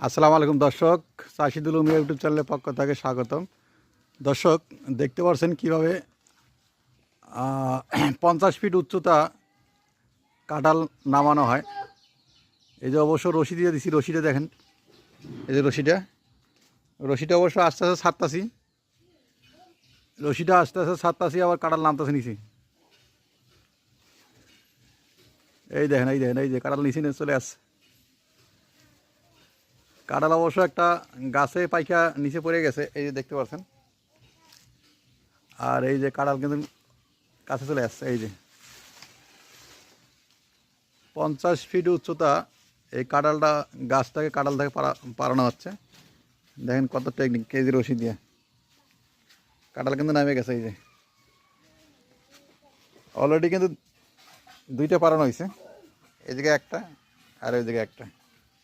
আসসালামু আলাইকুম দর্শক, চাষিদুল উমিয়া ইউটিউব চ্যানেলের পক্ষ থেকে স্বাগতম। দর্শক, দেখতে পাচ্ছেন কীভাবে 50 ফিট উচ্চতা কাঁঠাল নামানো হয়। এই যে অবশ্য রশি দিয়ে দিছি, রশিটা দেখেন, এই যে রশিটা অবশ্য আস্তে আস্তে ছাড়তাছি, আবার কাঁঠাল নামতেছে নিচে। এই দেখেন, এই যে কাঁঠাল নিচে চলে আসছে। কাঁঠাল অবশ্য একটা গাছে পাইকা নিচে পড়ে গেছে, এই যে দেখতে পাচ্ছেন। আর এই যে কাঁঠাল কিন্তু কাছে চলে আসছে। এই যে 50 ফিট উচ্চতা এই কাঁঠালটা, গাছটাকে কাঁঠাল থেকে পাড়ানো হচ্ছে। দেখেন কত টেকনিক, কেজি রশি দিয়ে কাঁঠাল কিন্তু নামে গেছে। এই যে অলরেডি কিন্তু দুইটা পাড়ানো হয়েছে, এদিকে একটা আর ওইদিকে একটা।